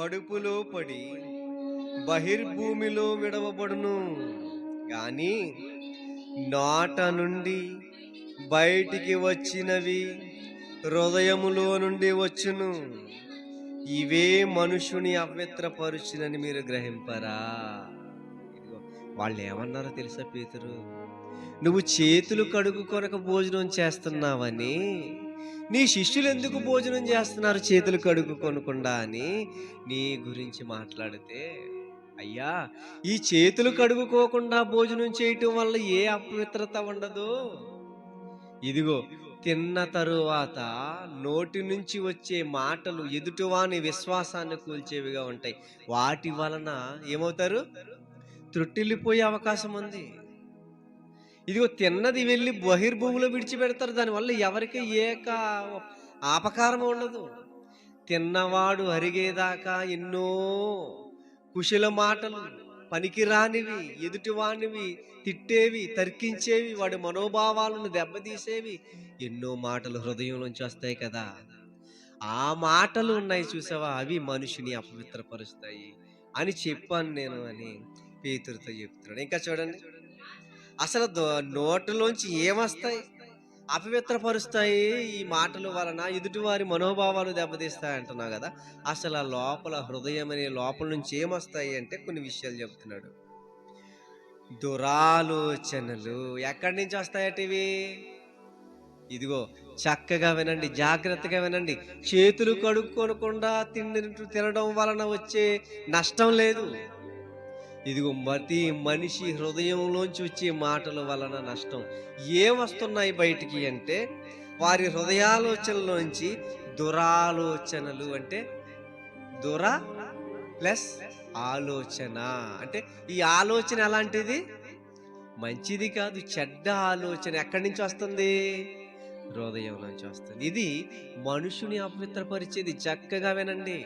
కడుపులో పడి బహిర్భూమిలో విడవబడును, గాని నోట నుండి బయటికి వచ్చినవి హృదయములో నుండి వచ్చును. ఇవే మనుషుని అపవిత్రపరుచునని మీరు గ్రహింపరా? ఇదిగో వాళ్ళు ఏమన్నారో తెలుసా పేతురు? నువ్వు చేతులు కడుక్కొనక భోజనం చేస్తున్నావని, నీ శిష్యులు ఎందుకు భోజనం చేస్తున్నారు చేతులు కడుక్కొనకుండా అని నీ గురించి మాట్లాడితే, అయ్యా, ఈ చేతులు కడుక్కోకుండా భోజనం చేయటం వల్ల ఏ అపవిత్రత ఉండదు. ఇదిగో తిన్న తరువాత నోటి నుంచి వచ్చే మాటలు ఎదుటివాని విశ్వాసాన్ని కూల్చేవిగా ఉంటాయి. వాటి వలన ఏమవుతారు? త్రుట్టిల్లిపోయే అవకాశం ఉంది. ఇదిగో తిన్నది వెళ్ళి బహిర్భూమిలో విడిచిపెడతారు. దానివల్ల ఎవరికి ఆపకారం ఉండదు. తిన్నవాడు అరిగేదాకా ఎన్నో కుశల మాటలు, పనికిరానివి, ఎదుటివానివి తిట్టేవి, తర్కించేవి, వాడి మనోభావాలను దెబ్బతీసేవి ఎన్నో మాటలు హృదయంలోంచి వస్తాయి కదా. ఆ మాటలు ఉన్నాయి చూసావా, అవి మనిషిని అపవిత్రపరుస్తాయి అని చెప్పాను నేను అని పేతురుతో చెప్తున్నాడు. ఇంకా చూడండి, అసలు నోటిలోంచి ఏమొస్తాయి? అపవిత్రపరుస్తాయి ఈ మాటల వలన, ఎదుటివారి మనోభావాలు దెబ్బతీస్తాయి అంటున్నావు కదా. అసలు ఆ లోపల హృదయం అనే లోపల నుంచి ఏమొస్తాయి అంటే కొన్ని విషయాలు చెప్తున్నాడు. దురాలోచనలు. ఎక్కడి నుంచి వస్తాయట ఇవి? ఇదిగో చక్కగా వినండి, జాగ్రత్తగా వినండి. చేతులు కడుక్కొనకుండా తినడం వలన వచ్చే నష్టం లేదు. ఇదిగో ప్రతి మనిషి హృదయంలోంచి వచ్చే మాటల వలన నష్టం. ఏమొస్తున్నాయి బయటికి అంటే, వారి హృదయాలోచనలోంచి దురాలోచనలు. అంటే దుర ప్లస్ ఆలోచన. అంటే ఈ ఆలోచన ఎలాంటిది? మంచిది కాదు, చెడ్డ ఆలోచన. ఎక్కడి నుంచి వస్తుంది? హృదయం నుంచి వస్తుంది. ఇది మనుషుని అపవిత్రపరిచేది. చక్కగా వినండి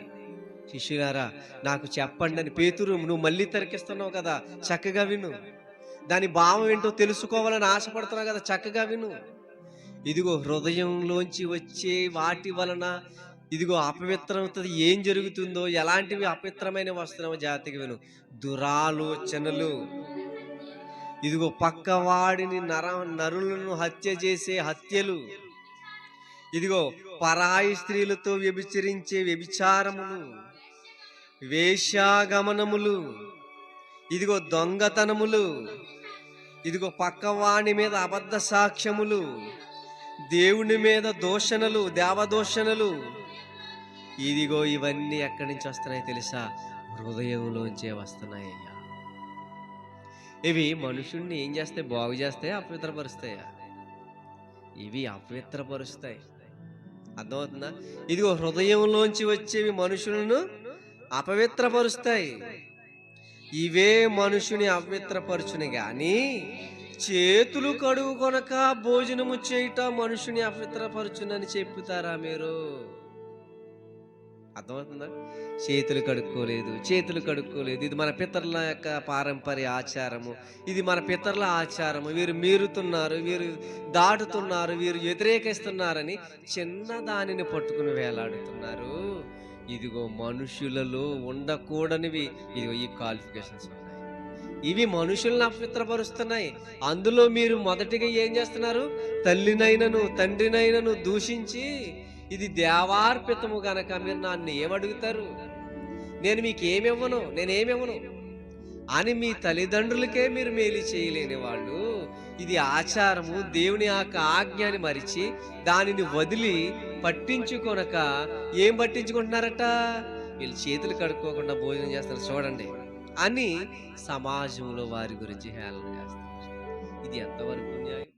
శిష్యులారా, నాకు చెప్పండి అని పేతురు, నువ్వు మళ్ళీ తరికిస్తున్నావు కదా, చక్కగా విను. దాని భావం ఏంటో తెలుసుకోవాలని ఆశపడుతున్నావు కదా, చక్కగా విను. ఇదిగో హృదయంలోంచి వచ్చే వాటి వలన ఇదిగో అపవిత్రమవుతుంది. ఏం జరుగుతుందో, ఎలాంటివి అపవిత్రమైన వస్తున్నావో జాగ్రత్తగా విను. దురాలోచనలు. ఇదిగో పక్కవాడిని నరులను హత్య చేసే హత్యలు. ఇదిగో పరాయి స్త్రీలతో వ్యభిచరించే వ్యభిచారములు, వేశ్యాగమనములు, ఇదిగో దొంగతనములు, ఇదిగో పక్కవాణి మీద అబద్ధ సాక్ష్యములు, దేవుని మీద దూషణలు, దేవదూషణలు. ఇదిగో ఇవన్నీ ఎక్కడి నుంచి వస్తున్నాయి తెలుసా? హృదయంలోంచే వస్తున్నాయ్యా. ఇవి మనుషుణ్ణి ఏం చేస్తాయి? బాగు చేస్తాయా, అపవిత్రపరుస్తాయా? ఇవి అపవిత్రపరుస్తాయి. అర్థమవుతుందా? ఇదిగో హృదయంలోంచి వచ్చేవి మనుషులను అపవిత్రపరుస్తాయి. ఇవే మనుషుని అపవిత్రపరచుని గాని చేతులు కడుక్కొనక భోజనము చేయుట మనుషుని అపవిత్రపరచునని చెప్పుతారా మీరు? అర్థమవుతుందా? చేతులు కడుక్కోలేదు. ఇది మన పితరుల యొక్క పారంపర్య ఆచారము, ఇది మన పితరుల ఆచారము. వీరు మీరుతున్నారు, వీరు దాటుతున్నారు, వీరు వ్యతిరేకిస్తున్నారని చిన్న దానిని పట్టుకుని వేలాడుతున్నారు. ఇదిగో మనుషులలో ఉండకూడనివి ఇదిగో ఈ క్వాలిఫికేషన్స్ ఉన్నాయి. ఇవి మనుషులను అపవిత్రపరుస్తున్నాయి. అందులో మీరు మొదటిగా ఏం చేస్తున్నారు? తల్లినైనను తండ్రినైనను దూషించి, ఇది దేవార్పితము గనక మీరు నన్ను ఏమడుగుతారు, నేను మీకేమివ్వను, నేనేమివ్వను అని మీ తల్లిదండ్రులకే మీరు మేలు చేయలేని వాళ్ళు. ఇది ఆచారము, దేవుని యొక్క ఆజ్ఞని మరిచి దానిని వదిలి పట్టించుకొనక ఏం పట్టించుకుంటున్నారట? వీళ్ళు చేతులు కడుక్కోకుండా భోజనం చేస్తారు చూడండి అని సమాజంలో వారి గురించి హేళన చేస్తారు. ఇది ఎంతవరకు న్యాయం?